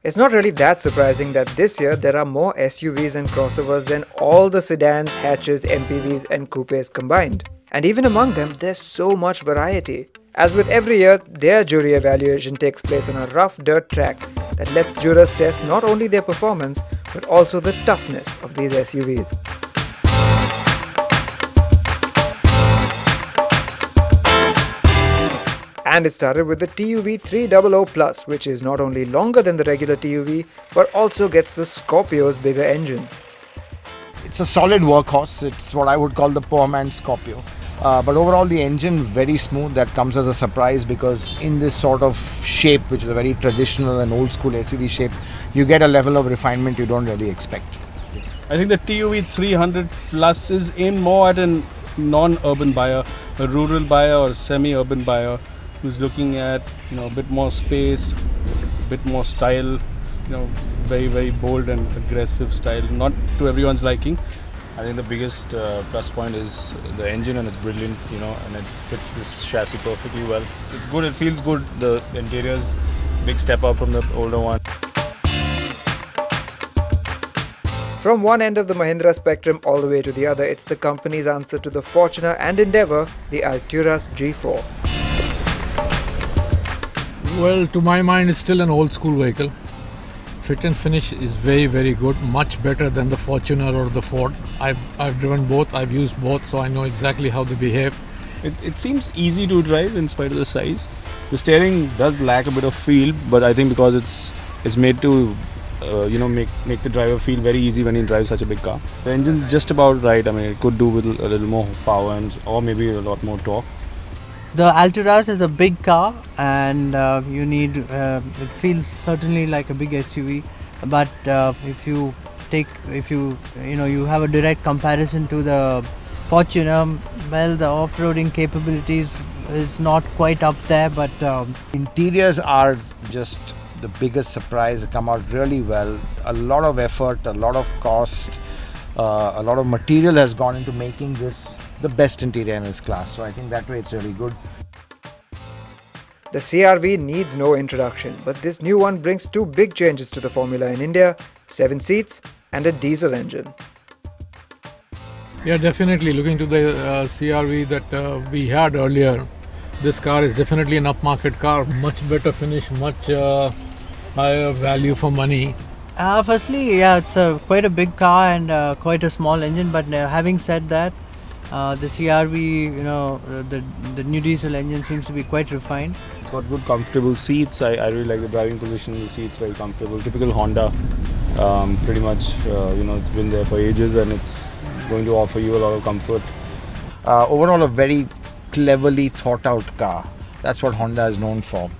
It's not really that surprising that this year there are more SUVs and crossovers than all the sedans, hatches, MPVs and coupes combined. And even among them, there's so much variety. As with every year, their jury evaluation takes place on a rough dirt track that lets jurors test not only their performance, but also the toughness of these SUVs. And it started with the TUV 300 Plus, which is not only longer than the regular TUV, but also gets the Scorpio's bigger engine. It's a solid workhorse. It's what I would call the poor man's Scorpio. But overall the engine very smooth. That comes as a surprise because in this sort of shape, which is a very traditional and old school SUV shape, you get a level of refinement you don't really expect. I think the TUV 300 Plus is aimed more at a non-urban buyer, a rural buyer or semi-urban buyer who's looking at a bit more space, a bit more style, very, very bold and aggressive style, not to everyone's liking. I think the biggest plus point is the engine, and it's brilliant, and it fits this chassis perfectly well. It's good, it feels good. The interior's big step up from the older one. From one end of the Mahindra spectrum all the way to the other, it's the company's answer to the Fortuner and Endeavour, the Alturas G4. Well, to my mind, it's still an old school vehicle. Fit and finish is very, very good, much better than the Fortuner or the Ford. I've driven both, I've used both, so I know exactly how they behave. It seems easy to drive in spite of the size. The steering does lack a bit of feel, but I think because it's made to make the driver feel very easy when he drives such a big car. The engine's just about right. I mean, it could do with a little more power or maybe a lot more torque. The Alturas is a big car, and it feels certainly like a big SUV. But if you have a direct comparison to the Fortuner, well, the off-roading capabilities is not quite up there. But interiors are just the biggest surprise. They come out really well. A lot of effort, a lot of cost, a lot of material has gone into making this the best interior in its class. So I think that way it's really good. The CR-V needs no introduction, but this new one brings two big changes to the formula in India: 7 seats and a diesel engine. Yeah, definitely. Looking to the CR-V that we had earlier, this car is definitely an upmarket car, much better finish, much higher value for money. Firstly, yeah, it's quite a big car and quite a small engine, but having said that, the CR-V, the new diesel engine seems to be quite refined. It's got good comfortable seats. I really like the driving position in the seats, very comfortable. Typical Honda, pretty much, it's been there for ages and it's going to offer you a lot of comfort. Overall a very cleverly thought out car. That's what Honda is known for.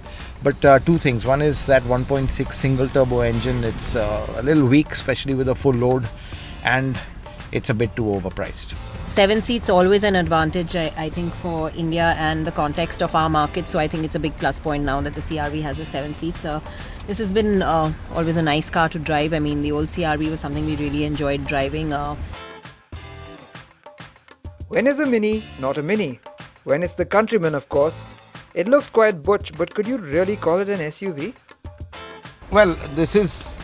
But two things. One is that 1.6 single turbo engine. It's a little weak, especially with a full load, and it's a bit too overpriced. 7 seats always an advantage, I think, for India and the context of our market. So I think it's a big plus point now that the CR-V has a 7 seats. This has been always a nice car to drive. I mean, the old CR-V was something we really enjoyed driving. When is a Mini not a Mini? When it's the Countryman, of course. It looks quite butch, but could you really call it an SUV? Well, this is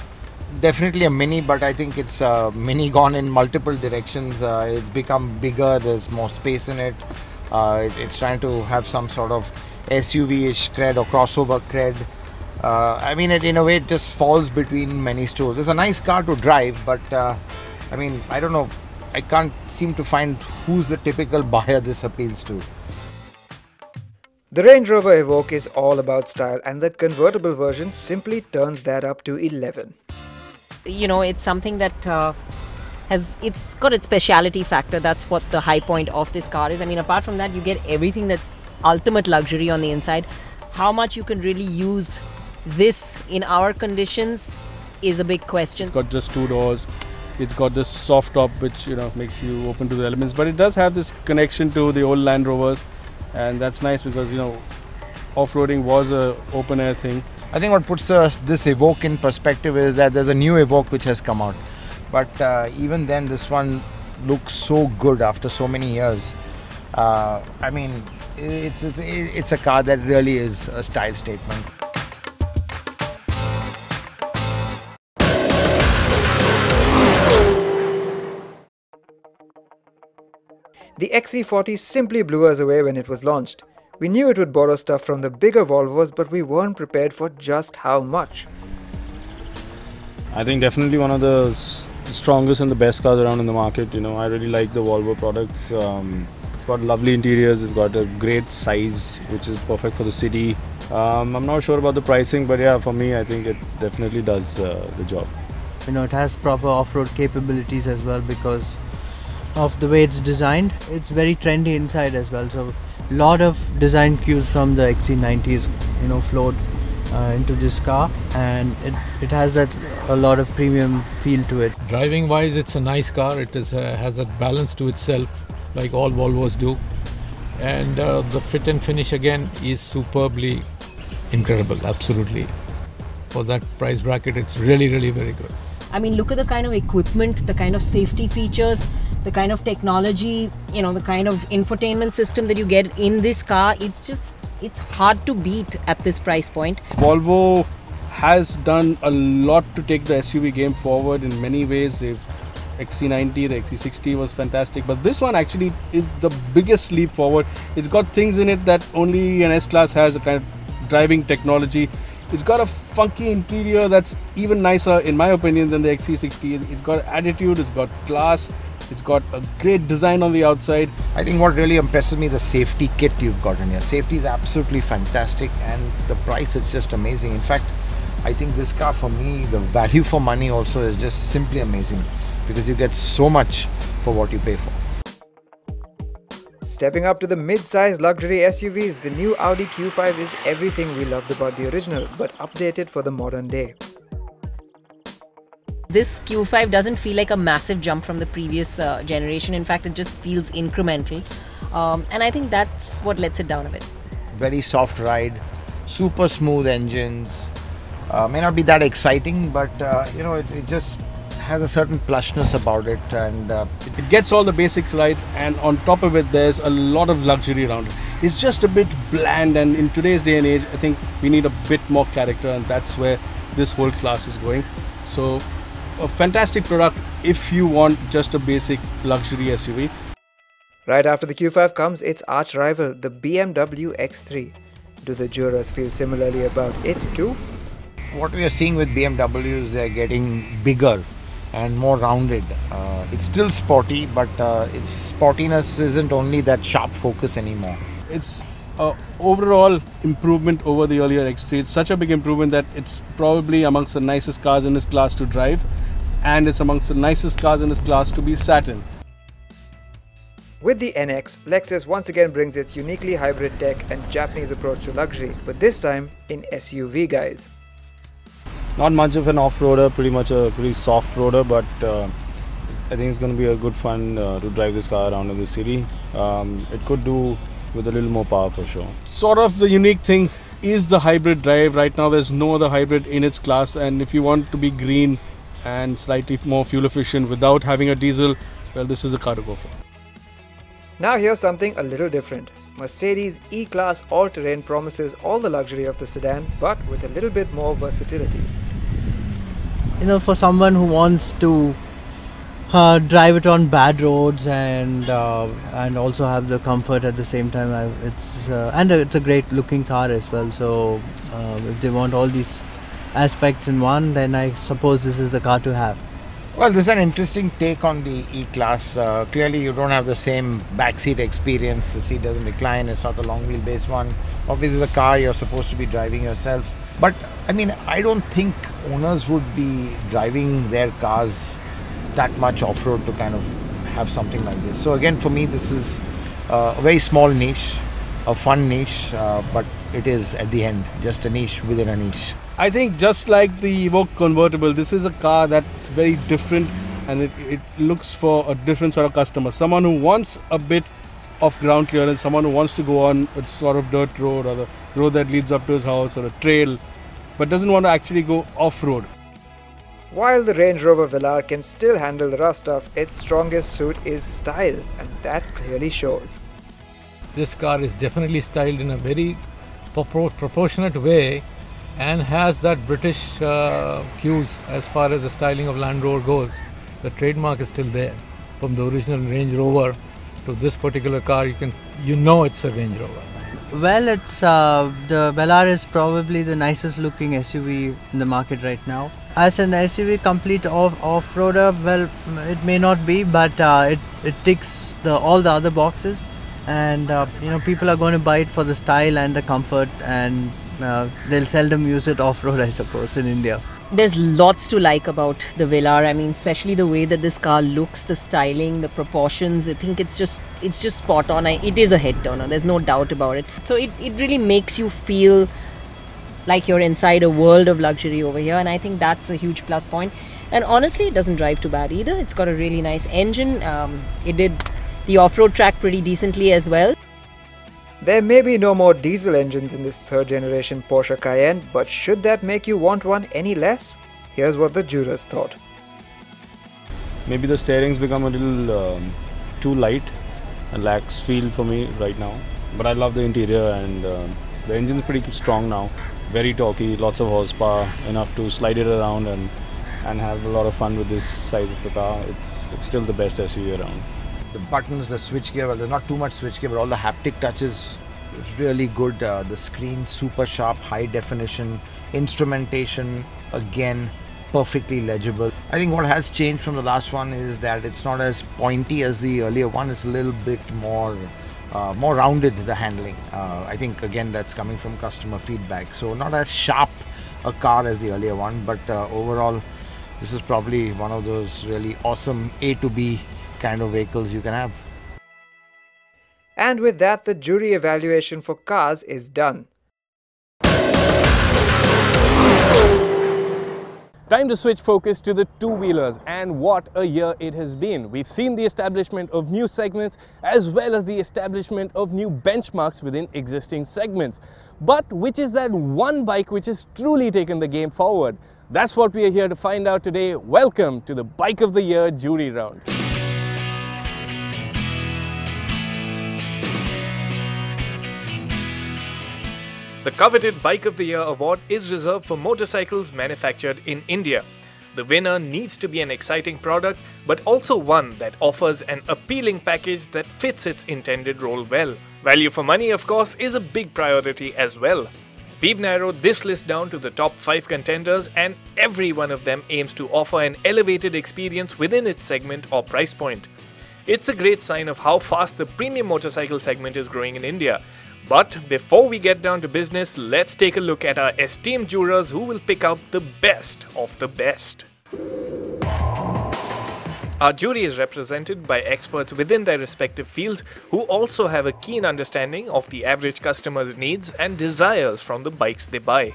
definitely a Mini, but I think it's a Mini gone in multiple directions. It's become bigger, there's more space in it. It's trying to have some sort of SUV-ish cred or crossover cred. I mean, in a way, it just falls between many stools. It's a nice car to drive, but I mean, I don't know. I can't seem to find who's the typical buyer this appeals to. The Range Rover Evoque is all about style, and the convertible version simply turns that up to 11. It's something that it's got its speciality factor. That's what the high point of this car is. I mean, apart from that, you get everything that's ultimate luxury on the inside. How much you can really use this in our conditions is a big question. It's got just 2 doors. It's got this soft top which makes you open to the elements, but it does have this connection to the old Land Rovers, and that's nice because off-roading was a open air thing. I think what puts this Evoque in perspective is that there's a new Evoque which has come out, but even then this one looks so good after so many years. I mean, it's a car that really is a style statement. The XC40 simply blew us away when it was launched. We knew it would borrow stuff from the bigger Volvos, but we weren't prepared for just how much. I think definitely one of the strongest and the best cars around in the market. You know, I really like the Volvo products. It's got lovely interiors, it's got a great size which is perfect for the city. I'm not sure about the pricing, but yeah, for me I think it definitely does the job. You know, it has proper off-road capabilities as well because of the way it's designed. It's very trendy inside as well, so a lot of design cues from the XC90s, you know, flowed into this car, and it has that a lot of premium feel to it. Driving wise, it's a nice car. It is has a balance to itself, like all Volvos do, and the fit and finish again is superbly incredible. Absolutely, for that price bracket, it's really very good. I mean, look at the kind of equipment, the kind of safety features, the kind of technology, you know, the kind of infotainment system that you get in this car. It's hard to beat at this price point. Volvo has done a lot to take the SUV game forward in many ways. XC90, the XC60 was fantastic, but this one actually is the biggest leap forward. It's got things in it that only an S-Class has, a kind of driving technology. It's got a funky interior that's even nicer, in my opinion, than the XC60. It's got attitude, it's got class, it's got a great design on the outside. I think what really impresses me, the safety kit you've got in here. Safety is absolutely fantastic, and the price is just amazing. In fact, I think this car, for me, the value for money also is just simply amazing, because you get so much for what you pay for. Stepping up to the mid-size luxury SUVs, the new Audi Q5 is everything we loved about the original, but updated for the modern day. This Q5 doesn't feel like a massive jump from the previous generation. In fact, it just feels incremental. And I think that's what lets it down a bit. Very soft ride, super smooth engines. May not be that exciting, but you know, it just has a certain plushness about it, and It gets all the basic rights, and on top of it there's a lot of luxury around it. It's just a bit bland, and in today's day and age I think we need a bit more character, and that's where this whole class is going. So a fantastic product if you want just a basic luxury SUV. Right after the Q5 comes its arch rival, the BMW X3. Do the jurors feel similarly about it too? what we are seeing with BMWs, they're getting bigger and more rounded. It's still sporty, but its sportiness isn't only that sharp focus anymore. It's an overall improvement over the earlier X3. It's such a big improvement that it's probably amongst the nicest cars in this class to drive, and it's amongst the nicest cars in this class to be sat in. With the NX, Lexus once again brings its uniquely hybrid tech and Japanese approach to luxury, but this time in SUV guise. Not much of an off-roader, pretty much a pretty soft roader, but I think it's going to be a good fun to drive this car around in the city. It could do with a little more power for sure. Sort of the unique thing is the hybrid drive. Right now there's no other hybrid in its class, and if you want to be green and slightly more fuel efficient without having a diesel, well, this is the car to go for. Now here's something a little different. Mercedes E-Class all-terrain promises all the luxury of the sedan, but with a little bit more versatility. You know, for someone who wants to drive it on bad roads and also have the comfort at the same time, it's a great looking car as well. So if they want all these aspects in one, then I suppose this is the car to have. Well, this is an interesting take on the E-Class. Clearly you don't have the same backseat experience. The seat doesn't recline, it's not the long wheelbase one. Obviously the car you're supposed to be driving yourself. But I mean, I don't think owners would be driving their cars that much off-road to kind of have something like this. So again, for me this is a very small niche, a fun niche, but it is at the end just a niche within a niche. I think just like the Evoque convertible, this is a car that's very different, and it looks for a different sort of customer. Someone who wants a bit of ground clearance, someone who wants to go on a sort of dirt road or the road that leads up to his house or a trail, but doesn't want to actually go off-road. While the Range Rover Velar can still handle the rough stuff, its strongest suit is style, and that clearly shows. This car is definitely styled in a very proportionate way and has that British cues as far as the styling of Land Rover goes. The trademark is still there from the original Range Rover to this particular car, you know it's a Range Rover. Well, it's the Velar is probably the nicest looking SUV in the market right now. As an SUV complete off-roader, well, it may not be, but it ticks all the other boxes, and people are going to buy it for the style and the comfort, and they'll seldom use it off-road, I suppose, in India. There's lots to like about the Velar. I mean, especially the way that this car looks, the styling, the proportions. I think it's just spot on. It is a head turner. There's no doubt about it. So it really makes you feel like you're inside a world of luxury over here, and I think that's a huge plus point. And honestly, it doesn't drive too bad either. It's got a really nice engine. It did the off-road track pretty decently as well. There may be no more diesel engines in this third generation Porsche Cayenne, but should that make you want one any less? Here's what the jurors thought. Maybe the steering's become a little too light and lacks feel for me right now. But I love the interior, and the engine's pretty strong now. Very torquey, lots of horsepower, enough to slide it around and have a lot of fun with this size of a car. It's still the best SUV around. The buttons, the switchgear, well, there's not too much switchgear, but all the haptic touches really good. The screen super sharp, high definition, instrumentation again perfectly legible. I think what has changed from the last one is that it's not as pointy as the earlier one. It's a little bit more rounded, the handling. I think again that's coming from customer feedback. So not as sharp a car as the earlier one, but overall this is probably one of those really awesome A to B kind of vehicles you can have. And with that, the jury evaluation for cars is done. Time to switch focus to the two-wheelers, and what a year it has been. We've seen the establishment of new segments as well as the establishment of new benchmarks within existing segments. But which is that one bike which has truly taken the game forward? That's what we are here to find out today. Welcome to the Bike of the Year jury round. The coveted Bike of the Year award is reserved for motorcycles manufactured in India. The winner needs to be an exciting product, but also one that offers an appealing package that fits its intended role well. Value for money, of course, is a big priority as well. We've narrowed this list down to the top 5 contenders, and every one of them aims to offer an elevated experience within its segment or price point. It's a great sign of how fast the premium motorcycle segment is growing in India. But before we get down to business, let's take a look at our esteemed jurors who will pick out the best of the best. Our jury is represented by experts within their respective fields who also have a keen understanding of the average customer's needs and desires from the bikes they buy.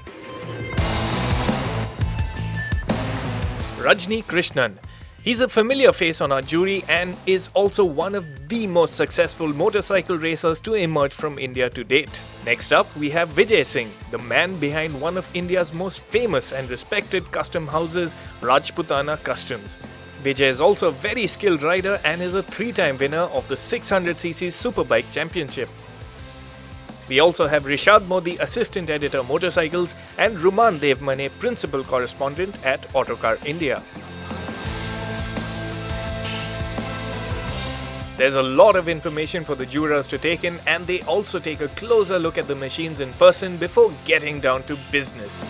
Rajni Krishnan. He's a familiar face on our jury and is also one of the most successful motorcycle racers to emerge from India to date. Next up, we have Vijay Singh, the man behind one of India's most famous and respected custom houses, Rajputana Customs. Vijay is also a very skilled rider and is a 3-time winner of the 600cc Superbike Championship. We also have Rishad Modi, Assistant Editor Motorcycles, and Ruman Devmane, Principal Correspondent at Autocar India. There's a lot of information for the jurors to take in, and they also take a closer look at the machines in person before getting down to business.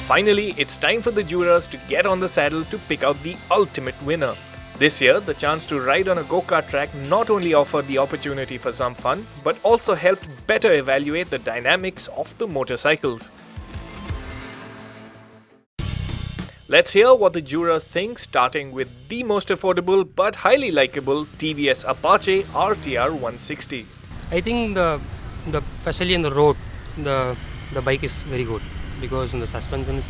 Finally, it's time for the jurors to get on the saddle to pick out the ultimate winner. This year, the chance to ride on a go-kart track not only offered the opportunity for some fun, but also helped better evaluate the dynamics of the motorcycles. Let's hear what the jurors think, starting with the most affordable but highly likable TVS Apache RTR 160. I think especially in the road, the bike is very good because the suspension is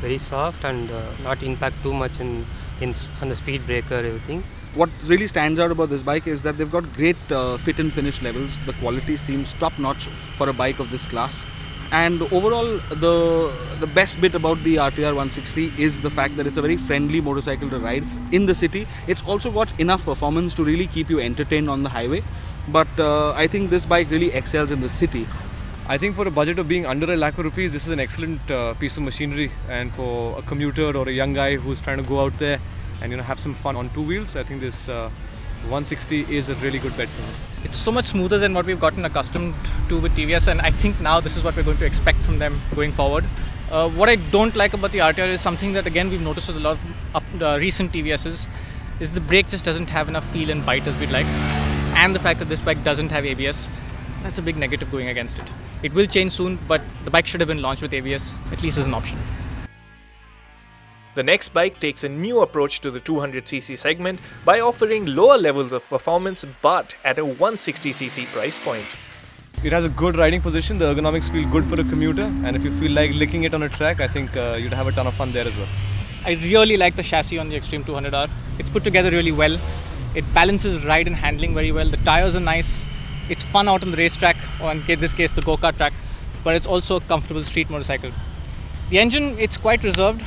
very soft and not impact too much on the speed breaker, everything. What really stands out about this bike is that they've got great fit and finish levels. The quality seems top notch for a bike of this class. And overall, the best bit about the RTR 160 is the fact that it's a very friendly motorcycle to ride in the city. It's also got enough performance to really keep you entertained on the highway. But I think this bike really excels in the city. I think for a budget of being under ₹1 lakh, this is an excellent piece of machinery, and for a commuter or a young guy who's trying to go out there and have some fun on two wheels, I think this 160 is a really good bet for me. It's so much smoother than what we've gotten accustomed to with TVS, and I think now this is what we're going to expect from them going forward. What I don't like about the RTR is something that again we've noticed with a lot of recent TVSs, is the brake just doesn't have enough feel and bite as we'd like, and the fact that this bike doesn't have ABS, that's a big negative going against it. It will change soon, but the bike should have been launched with ABS, at least as an option. The next bike takes a new approach to the 200cc segment by offering lower levels of performance but at a 160cc price point. It has a good riding position, the ergonomics feel good for a commuter, and if you feel like licking it on a track, I think you'd have a ton of fun there as well. I really like the chassis on the Extreme 200R. It's put together really well. It balances ride and handling very well. The tires are nice. It's fun out on the racetrack, or in this case the go-kart track, but it's also a comfortable street motorcycle. The engine, it's quite reserved.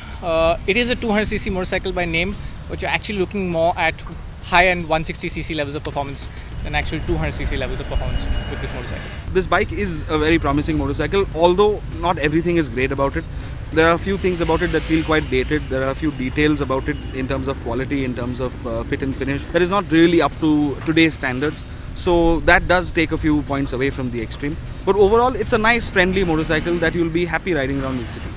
It is a 200cc motorcycle by name, but you're actually looking more at high-end 160cc levels of performance than actual 200cc levels of performance with this motorcycle. This bike is a very promising motorcycle, although not everything is great about it. There are a few things about it that feel quite dated. There are a few details about it in terms of quality, in terms of fit and finish, that is not really up to today's standards. So that does take a few points away from the Extreme. But overall, it's a nice, friendly motorcycle that you'll be happy riding around the city.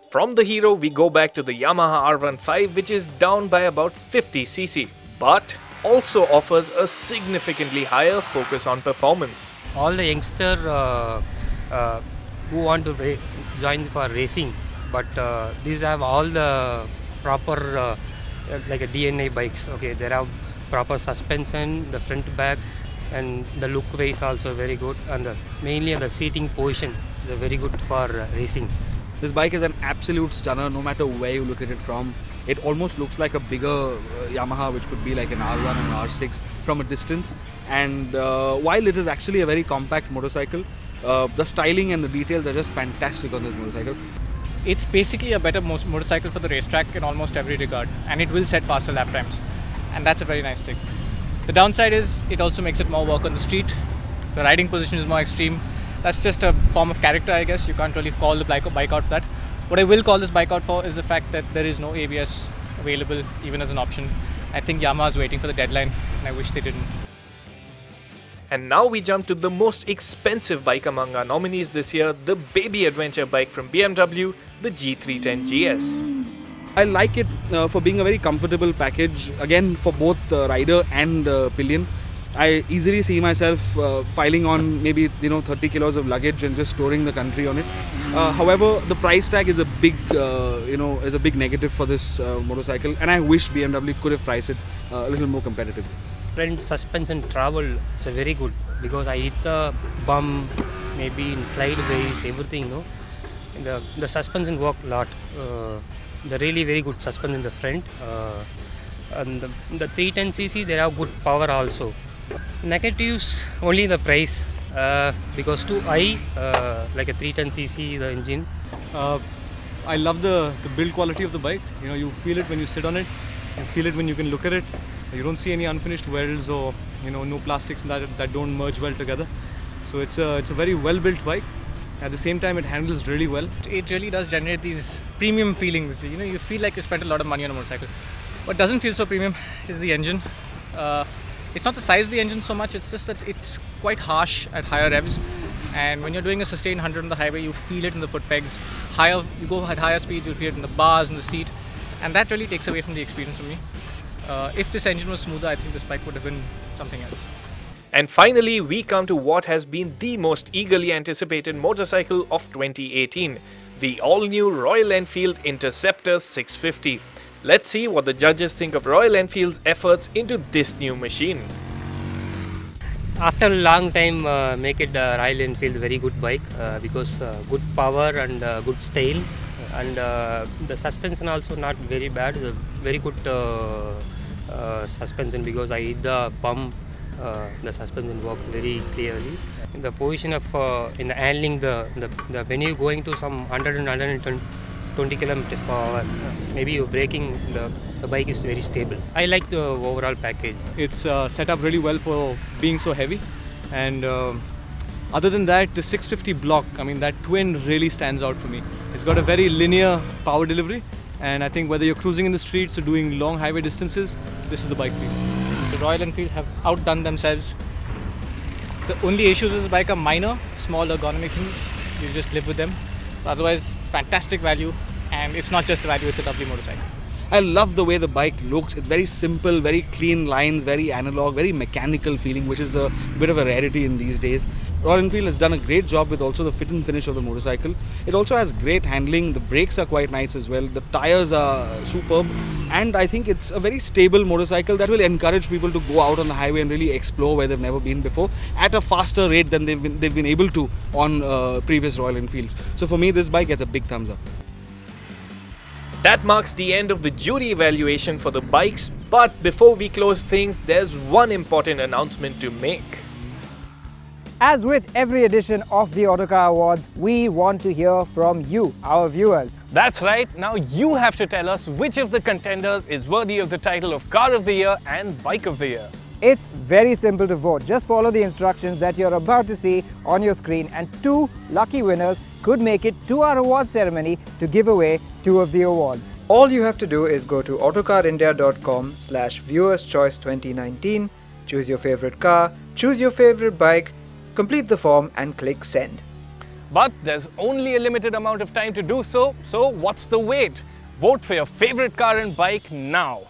From the Hero, we go back to the Yamaha R15, which is down by about 50cc, but also offers a significantly higher focus on performance. All the youngsters who want to join for racing, but these have all the proper like a DNA bikes. Okay, there are proper suspension, the front back, and the look wise also very good, and mainly the seating position is very good for racing. This bike is an absolute stunner no matter where you look at it from. It almost looks like a bigger Yamaha, which could be like an R1 and an R6 from a distance. And while it is actually a very compact motorcycle, the styling and the details are just fantastic on this motorcycle. It's basically a better motorcycle for the racetrack in almost every regard, and it will set faster lap times, and that's a very nice thing. The downside is it also makes it more work on the street. The riding position is more extreme. That's just a form of character, I guess. You can't really call the bike out for that. What I will call this bike out for is the fact that there is no ABS available even as an option. I think Yamaha is waiting for the deadline, and I wish they didn't. And now we jump to the most expensive bike among our nominees this year, the baby adventure bike from BMW, the G310 GS. I like it for being a very comfortable package, again for both rider and pillion. I easily see myself piling on maybe 30 kilos of luggage and just touring the country on it. However, the price tag is a big negative for this motorcycle, and I wish BMW could have priced it a little more competitively. Front suspension travel is very good because I hit the bump, maybe in slide ways, everything. The suspension work a lot. The really very good suspension in the front. And the 310cc, they have good power also. Negatives only the price because too high, like a 310cc the engine. I love the build quality of the bike. You feel it when you sit on it. You feel it when you can look at it. You don't see any unfinished welds or no plastics that don't merge well together. So it's a very well built bike. At the same time, it handles really well. It really does generate these premium feelings. You feel like you spent a lot of money on a motorcycle. What doesn't feel so premium is the engine. It's not the size of the engine so much, it's just that it's quite harsh at higher revs, and when you're doing a sustained 100 on the highway, you feel it in the foot pegs. You go at higher speeds, you'll feel it in the bars and the seat, and that really takes away from the experience for me. If this engine was smoother, I think this bike would have been something else. And finally, we come to what has been the most eagerly anticipated motorcycle of 2018, the all-new Royal Enfield Interceptor 650. Let's see what the judges think of Royal Enfield's efforts into this new machine. After a long time, make it Royal Enfield very good bike because good power and good style, and the suspension also not very bad. It's a very good suspension because I hit the pump. The suspension works very clearly. In the position of in the handling, when you're going to some 100 and 120 kilometers per hour, maybe you're braking, the bike is very stable. I like the overall package. It's set up really well for being so heavy, and other than that, the 650 block, that twin really stands out for me. It's got a very linear power delivery, And I think whether you're cruising in the streets or doing long highway distances, this is the bike for you. The Royal Enfield have outdone themselves. The only issues with this bike are minor, small ergonomic things. You just live with them. Otherwise, fantastic value, and it's not just the value, it's a lovely motorcycle. I love the way the bike looks. It's very simple, very clean lines, very analog, very mechanical feeling, which is a bit of a rarity in these days. Royal Enfield has done a great job with also the fit and finish of the motorcycle. It also has great handling. The brakes are quite nice as well. The tires are superb. And I think it's a very stable motorcycle that will encourage people to go out on the highway and really explore where they've never been before at a faster rate than they've been able to on previous Royal Enfields. So for me, this bike gets a big thumbs up. That marks the end of the jury evaluation for the bikes, but before we close things, there's one important announcement to make. As with every edition of the Autocar Awards, we want to hear from you, our viewers. That's right, now you have to tell us which of the contenders is worthy of the title of Car of the Year and Bike of the Year. It's very simple to vote. Just follow the instructions that you're about to see on your screen, and 2 lucky winners could make it to our award ceremony to give away 2 of the awards. All you have to do is go to autocarindia.com/viewerschoice2019, choose your favorite car, choose your favorite bike, complete the form and click send. But there's only a limited amount of time to do so, so what's the wait? Vote for your favorite car and bike now.